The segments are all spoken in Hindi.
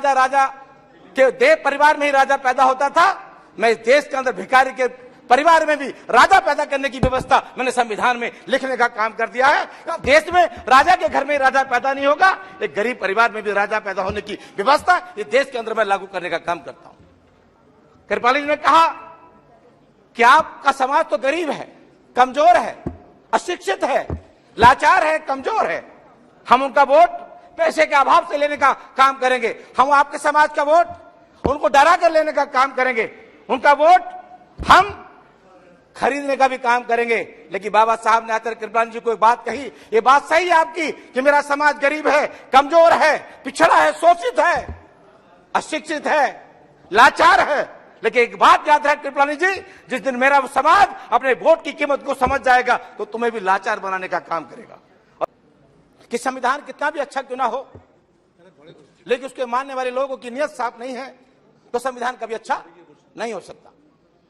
राजा के देव परिवार में ही राजा पैदा होता था। मैं इस देश के अंदर भिखारी के परिवार में भी राजा पैदा करने की व्यवस्था मैंने संविधान में लिखने का काम कर दिया है। देश में राजा के घर में राजा पैदा नहीं होगा, एक गरीब परिवार में भी राजा पैदा होने की व्यवस्था इस देश के अंदर मैं लागू करने का काम करता हूं। कृपाली जी ने कहा कि आपका समाज तो गरीब है, कमजोर है, अशिक्षित है, लाचार है, कमजोर है। हम उनका वोट पैसे के अभाव से लेने का काम करेंगे। हम आपके समाज का वोट उनको डरा कर लेने का काम करेंगे। उनका वोट हम खरीदने का भी काम करेंगे। लेकिन बाबा साहब ने आचार्य कृपलानी जी को एक बात कही, ये बात सही है आपकी कि मेरा समाज गरीब है, कमजोर है, पिछड़ा है, शोषित है, अशिक्षित है, लाचार है। लेकिन एक बात याद है कृपलानी जी, जिस दिन मेरा समाज अपने वोट की कीमत को समझ जाएगा तो तुम्हें भी लाचार बनाने का काम करेगा। कि संविधान कितना भी अच्छा क्यों ना हो, लेकिन उसके मानने वाले लोगों की नियत साफ नहीं है तो संविधान कभी अच्छा नहीं हो सकता।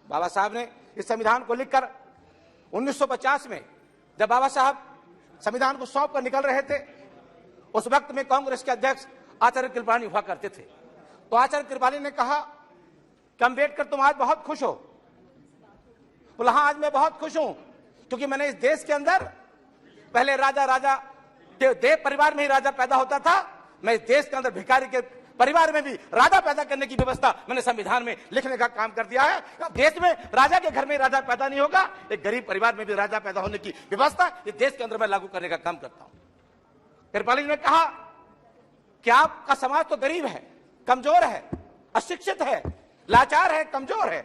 बाबा साहब ने इस संविधान को लिखकर 1950 में जब बाबा साहब संविधान को सौंप कर निकल रहे थे, उस वक्त में कांग्रेस के अध्यक्ष आचार्य कृपलानी हुआ करते थे। तो आचार्य कृपलानी ने कहा कि अम्बेडकर तुम आज बहुत खुश हो। बोला हाँ, आज मैं बहुत खुश हूं क्योंकि मैंने इस देश के अंदर पहले राजा देव परिवार में ही राजा पैदा होता था। मैं इस देश के अंदर भिखारी के परिवार में भी राजा पैदा करने की व्यवस्था मैंने संविधान में लिखने का काम कर दिया है। देश में राजा के घर में राजा पैदा नहीं होगा, एक गरीब परिवार में भी राजा पैदा होने की व्यवस्था इस देश के अंदर मैं लागू करने का काम करता हूं। कृपाली जी ने कहा कि आपका समाज तो गरीब है, कमजोर है, अशिक्षित है, लाचार है, कमजोर है।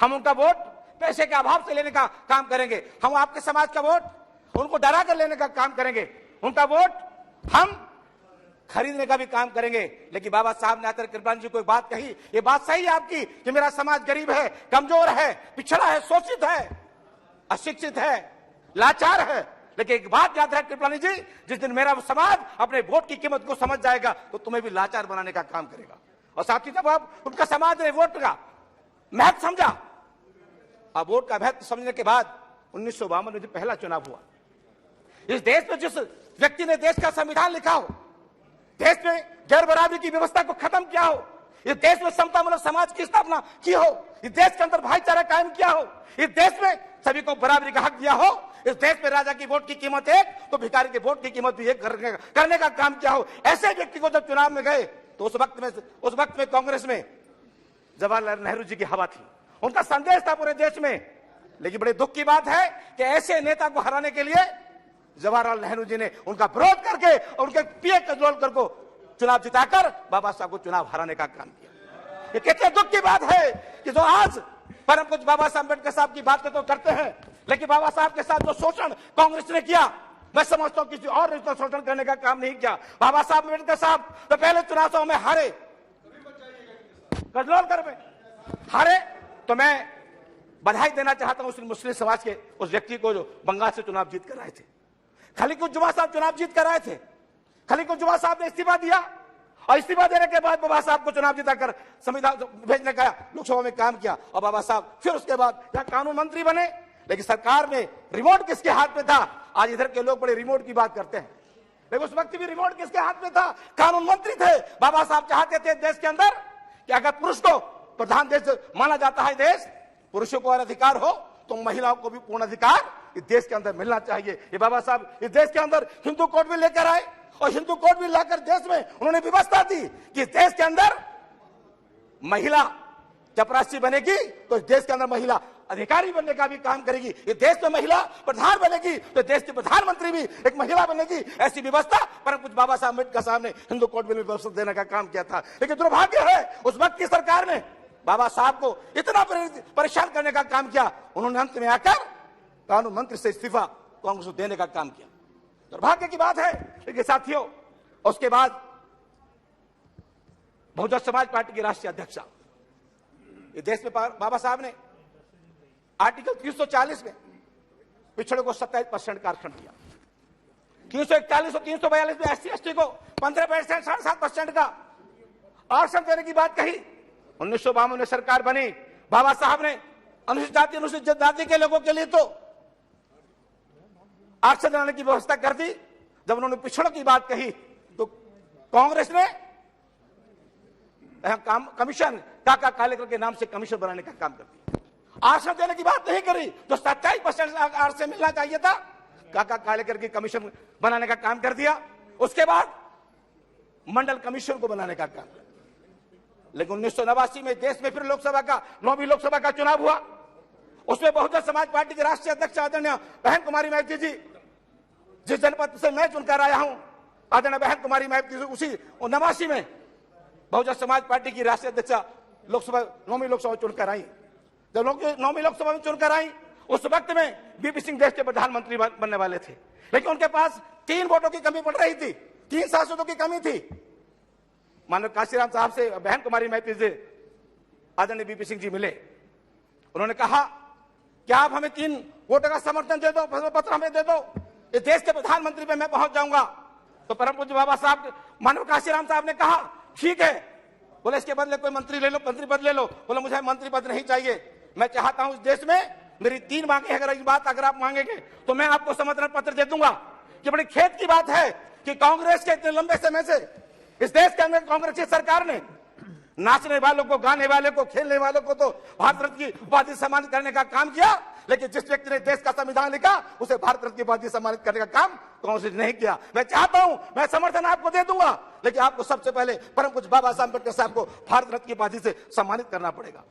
हम उनका वोट पैसे के अभाव से लेने का काम करेंगे। हम आपके समाज का वोट उनको डरा कर लेने का काम करेंगे। उनका वोट हम खरीदने का भी काम करेंगे। लेकिन बाबा साहब ने आचार्य कृपलानी जी को एक बात कही, ये बात सही है आपकी कि मेरा समाज गरीब है, कमजोर है, पिछड़ा है, शोषित है, अशिक्षित है, लाचार है। लेकिन एक बात याद है कृपलानी जी, जिस दिन मेरा समाज अपने वोट की कीमत को समझ जाएगा तो तुम्हें भी लाचार बनाने का काम करेगा। और साथ ही जब आप उनका समाज ने वोट का महत्व समझा, अब वोट का महत्व समझने के बाद 1952 में जो पहला चुनाव हुआ, इस देश में जिस व्यक्ति ने देश का संविधान लिखा हो, देश में गैर बराबरी की व्यवस्था को खत्म किया हो, इस देश में समतामूलक समाज की स्थापना की हो, इस देश के अंदर भाईचारा कायम किया हो, इस देश में सभी को बराबरी का हक दिया हो, इस देश में राजा की वोट की कीमत एक तो भिखारी के वोट की कीमत भी एक करने का काम किया हो, ऐसे व्यक्ति को जब चुनाव में गए तो उस वक्त में कांग्रेस में जवाहरलाल नेहरू जी की हवा थी, उनका संदेश था पूरे देश में। लेकिन बड़े दुख की बात है कि ऐसे नेता को हराने के लिए जवाहरलाल नेहरू जी ने उनका विरोध करके और उनके पीए कजरोलकर को चुनाव जिताकर बाबा साहब को चुनाव हराने का काम किया। ये कितने दुख की बात है कि जो आज परम कुछ बाबा साहब अम्बेडकर साहब की बातें तो करते हैं, लेकिन बाबा साहब के साथ जो शोषण कांग्रेस ने किया, मैं समझता हूं किसी और ने तो शोषण करने का काम नहीं किया। बाबा साहब अम्बेडकर साहब तो पहले चुनाव में हारे, कजरोलकर में हारे। तो मैं बधाई देना चाहता हूं उस मुस्लिम समाज के उस व्यक्ति को जो बंगाल से चुनाव जीत कर आए थे। खलीकुज्जुमा साहब चुनाव जीत कर आए थे। खलीकुज्जुमा साहब ने इस्तीफा दिया और इस्तीफा देने के बाद बाबा साहब को चुनाव जिताकर संविधान भेजने का लोकसभा में काम किया और बाबा साहब फिर उसके बाद यहाँ कानून मंत्री बने। लेकिन सरकार में रिमोट किसके हाथ में था? आज इधर के लोग बड़े रिमोट की बात करते हैं, लेकिन उस वक्त भी रिमोट किसके हाथ में था? कानून मंत्री थे। बाबा साहब चाहते थे देश के अंदर कि अगर पुरुष को प्रधान देश माना जाता है देश, पुरुषों को अधिकार हो तो महिलाओं को भी पूर्ण अधिकार इस देश के अंदर मिलना चाहिए। ये बाबा साहब इस देश के अंदर हिंदू कोड भी लेकर आए और हिंदू कोड भी लाकर देश में उन्होंने व्यवस्था दी कि इस देश के अंदर महिला चपरासी बनेगी तो इस देश के अंदर महिला अधिकारी बनने का भी काम करेगी। इस देश में महिला प्रधान बनेगी तो देश के प्रधानमंत्री भी एक महिला बनेगी। ऐसी व्यवस्था परम कुछ बाबा साहब अम्बेडकर साहब ने हिंदू कोड बिल में व्यवस्था देने का काम किया था। लेकिन दुर्भाग्य है उस वक्त की सरकार ने बाबा साहब को इतना परेशान करने का काम किया, उन्होंने अंत में आकर कानून मंत्री से इस्तीफा कांग्रेस को देने का काम किया। दुर्भाग्य की बात है। लेकिन साथियों, उसके बाद बहुजन समाज पार्टी के राष्ट्रीय अध्यक्ष इस देश में बाबा साहब ने आर्टिकल 340 में पिछड़े को 27% का आरक्षण दिया। 341 और 342 में SC ST को 15%, 7.5% का आरक्षण देने की बात कही। 1952 में सरकार बनी, बाबा साहब ने अनुसूचित जाति अनुसूचित जनजाति के लोगों के लिए तो आरक्षण देने की व्यवस्था कर दी। जब उन्होंने पिछड़ों की बात कही तो कांग्रेस ने कमीशन काका कालेकर के नाम से कमीशन बनाने का काम करती है। आरक्षण देने की बात नहीं करी, तो 27% आरक्षण मिलना चाहिए था, काका कालेकर की कमीशन बनाने का काम कर दिया। उसके बाद मंडल कमीशन को बनाने का काम। लेकिन 1989 में देश में फिर लोकसभा का 9वीं लोकसभा का चुनाव हुआ। उसमें बहुजन समाज पार्टी के राष्ट्रीय अध्यक्ष आदरणीय बहन कुमारी माइती जी, जिस जनपद से मैं चुनकर आया हूं, आदरणीय बहन कुमारी माइती उसी 89 में बहुजन समाज पार्टी की राष्ट्रीय अध्यक्षा लोकसभा 9वीं लोकसभा चुनकर आई। जब 9वीं लोकसभा में चुनकर आई, उस वक्त में बीपी सिंह देश के प्रधानमंत्री बनने वाले थे, लेकिन उनके पास 3 वोटों की कमी पड़ रही थी, 3 सांसदों की कमी थी। माननीय काशीराम साहब से, बहन कुमारी माइती से आदरणीय बीपी सिंह जी मिले। उन्होंने कहा कि आप हमें 3 वोटों का समर्थन दे दो, पत्र हमें दे दो, इस देश के प्रधानमंत्री पे मैं पहुंच जाऊंगा। तो परम पूज्य बाबा साहब, मानव काशीराम साहब ने कहा ठीक है। बोले इसके बदले कोई मंत्री ले लो, मंत्री पद ले लो। बोले मुझे मंत्री पद नहीं चाहिए, मैं चाहता हूं इस देश में मेरी 3 मांगे, अगर इस बात अगर आप मांगेंगे तो मैं आपको समर्थन पत्र दे दूंगा। ये बड़ी खेद की बात है कि कांग्रेस के इतने लंबे समय से इस देश के अंदर कांग्रेस की सरकार ने नाचने वालों को, गाने वाले को, खेलने वालों को तो भारत रत्न की उपाधि सम्मानित करने का काम किया, लेकिन जिस व्यक्ति ने देश का संविधान लिखा उसे भारत रत्न की उपाधि सम्मानित करने का काम कांग्रेस ने नहीं किया। मैं चाहता हूं, मैं समर्थन आपको दे दूंगा, लेकिन आपको सबसे पहले परम पूज्य बाबा साहब अम्बेडकर साहब को भारत रत्न की उपाधि से सम्मानित करना पड़ेगा।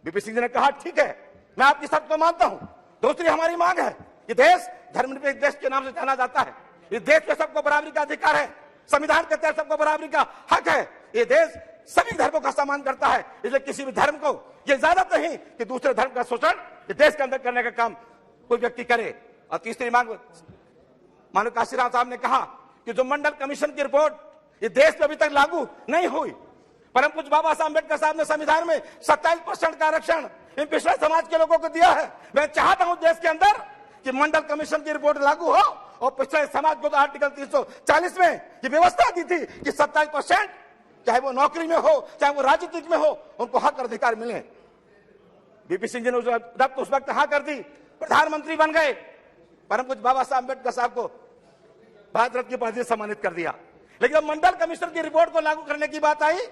बीपी सिंह जी ने कहा ठीक है, मैं आपकी शर्त को मानता हूं। दूसरी हमारी मांग है, ये देश धर्मनिरपेक्ष देश के नाम से जाना जाता है, इस देश पे सबको बराबरी का अधिकार है, संविधान के तहत सबको बराबरी का हक है। ये देश सभी धर्मों का सम्मान करता है, इसलिए किसी भी धर्म को ये इजाजत नहीं कि दूसरे धर्म का शोषण इस देश के अंदर करने का काम कोई व्यक्ति करे। और तीसरी मांग, मानव काशीराम साहब ने कहा कि जो मंडल कमीशन की रिपोर्ट इस देश में अभी तक लागू नहीं हुई, परम पूज्य बाबा साहब अम्बेडकर साहब ने संविधान में 27% का आरक्षण इन पिछड़े समाज के लोगों को दिया है। मैं चाहता हूं देश के अंदर कि मंडल कमीशन की रिपोर्ट लागू हो, और पिछड़े समाज को तो आर्टिकल 340 में ये व्यवस्था दी थी कि 27%, चाहे वो नौकरी में हो, चाहे वो राजनीतिक में हो, उनको हक और अधिकार मिले। बीपी सिंह जी ने उस वक्त हाँ कर दी, प्रधानमंत्री बन गए, परम पूज्य बाबा साहब अम्बेडकर साहब को भारत रत्न की उपाधि से सम्मानित कर दिया। लेकिन जब मंडल कमीशन की रिपोर्ट को लागू करने की बात आई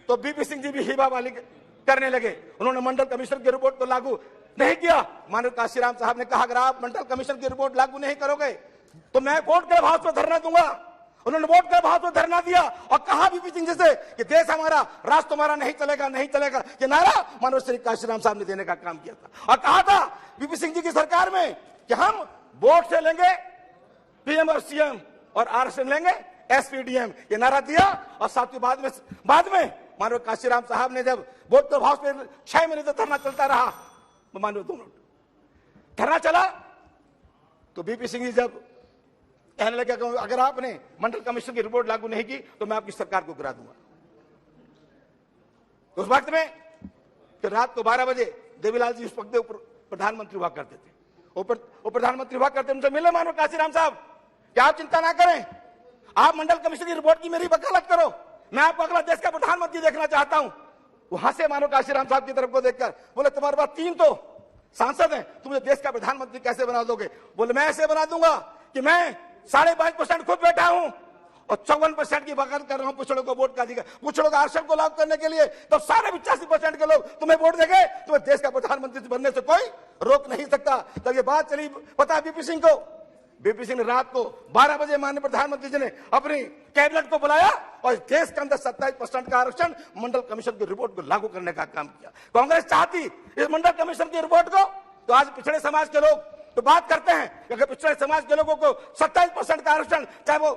तो बीपी सिंह जी भी हिबा वाली करने लगे। उन्होंने मंडल कमीशन की रिपोर्ट को लागू नहीं किया। मानव काशीराम साहब ने कहा अगर आप मंडल कमीशन की रिपोर्ट लागू नहीं करोगे तो मैं कोर्ट के भाव पर धरना दूंगा। उन्होंने वोट के भाव पर धरना दिया और कहा बीपी सिंह जी से कि देश हमारा, राष्ट्र हमारा नहीं चलेगा, नहीं चलेगा। ये नारा मानव श्री काशीराम साहब ने देने का काम किया था और कहा था बीपी सिंह जी की सरकार में कि हम वोट से लेंगे पीएम और सीएम और आरक्षण लेंगे एसपीडीएम, ये नारा दिया। और साथ ही बाद में मानव काशीराम साहब ने जब वोट के भाव पर 6 महीने तक धरना चलता रहा, मानव 2 मिनट धरना चला तो बीपी सिंह जी जब कहने लगे कि अगर आपने मंडल कमीशन की रिपोर्ट लागू नहीं की तो मैं आपकी सरकार को गिरा दूंगा। उस वक्त में फिर रात को 12 बजे देवीलाल जी उस वक्त प्रधानमंत्री हुआ करते थे, वो प्रधानमंत्री हुआ करते, उनसे मिले मानव काशीराम साहब कि आप चिंता ना करें, आप मंडल कमीशन की रिपोर्ट की मेरी वकालत करो, मैं आपको अगला देश का प्रधानमंत्री देखना चाहता हूं। वहां से मानव काशीराम साहब की तरफ को देखकर बोले तुम्हारे पास 3 तो सांसद हैं, तुम मुझे देश का प्रधानमंत्री कैसे बना दोगे? बोले मैं ऐसे बना दूंगा कि मैं 5.5% खुद बैठा हूं और 54% की वकालत कर रहा हूं पिछड़ों को वोट का अधिकार, पिछड़ों का आरक्षण को लागू करने के लिए। तब सारे 85% के लोग तुम्हें वोट देंगे, तुम्हें देश का प्रधानमंत्री बनने से कोई रोक नहीं सकता। तब ये बात चली पता बीपी सिंह को। बीपी सिंह ने रात को 12 बजे माननीय प्रधानमंत्री जी ने अपनी कैबिनेट को बुलाया और देश के अंदर 27% का आरक्षण मंडल कमीशन की रिपोर्ट को लागू करने का काम किया। कांग्रेस चाहती इस मंडल कमीशन की रिपोर्ट को, तो आज पिछड़े समाज के लोग तो बात करते हैं कि अगर पिछड़े समाज के लोगों को 27% का आरक्षण, चाहे वो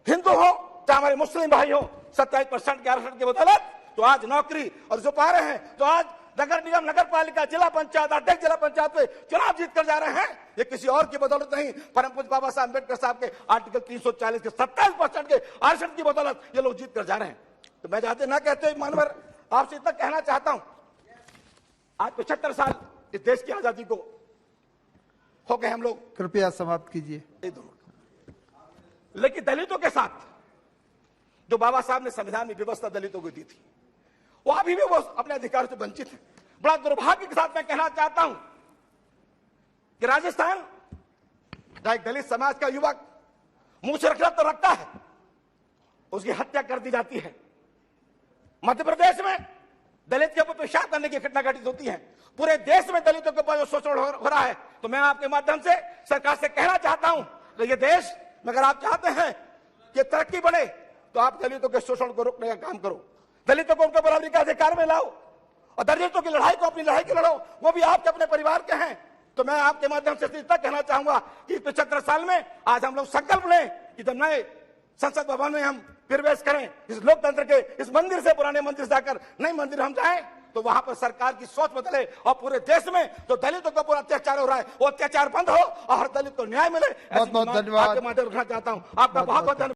हिंदू हो चाहे हमारे मुस्लिम भाई हो, 27% के आरक्षण की बदौलत तो आज नौकरी और जो पा रहे हैं, तो आज नगर निगम, नगर पालिका, जिला पंचायत अध्यक्ष, जिला पंचायत पे चुनाव जीत कर जा रहे हैं, ये किसी और की बदौलत नहीं, परम पूज्य बाबा साहब अम्बेडकर साहब के आर्टिकल 340 के 27% के आरक्षण की बदौलत ये लोग जीत कर जा रहे हैं। तो मैं चाहते ना कहते मानवर आपसे इतना कहना चाहता हूं, आज 75 साल इस देश की आजादी को हो गए हम लोग। कृपया समाप्त कीजिए। लेकिन दलितों के साथ जो बाबा साहब ने संविधान में व्यवस्था दलितों को दी थी, वो अभी भी वो अपने अधिकार से वंचित है। बड़ा दुर्भाग्य के साथ मैं कहना चाहता हूं कि राजस्थान जहां एक दलित समाज का युवक मुंह से रखना तो रखता है, उसकी हत्या कर दी जाती है। मध्य प्रदेश में दलित के ऊपर पेशाब करने की घटना घटित होती है, पूरे देश में दलितों के ऊपर जो शोषण हो रहा है, तो मैं आपके माध्यम से सरकार से कहना चाहता हूं कि ये देश में अगर आप चाहते हैं कि तरक्की बढ़े तो आप दलितों के शोषण को रोकने का काम करो, दलितों को उनके बराबरी का अधिकार में लाओ और दलितों की लड़ाई को अपनी लड़ाई की लड़ो, वो भी आपके अपने परिवार के हैं। तो मैं आपके माध्यम से इतना कहना चाहूंगा कि 75 साल में आज हम लोग संकल्प लें कि जब नए संसद भवन में हम प्रवेश करें, इस लोकतंत्र के इस मंदिर से, पुराने मंदिर से जाकर नए मंदिर हम जाएं, तो वहां पर सरकार की सोच बदले और पूरे देश में जो दलितों का पूरा अत्याचार हो रहा है वो अत्याचार बंद हो और हर दलित को न्याय मिले। बहुत बहुत धन्यवाद। आपके माध्यम रखना चाहता हूं। आपका बहुत बहुत धन्यवाद।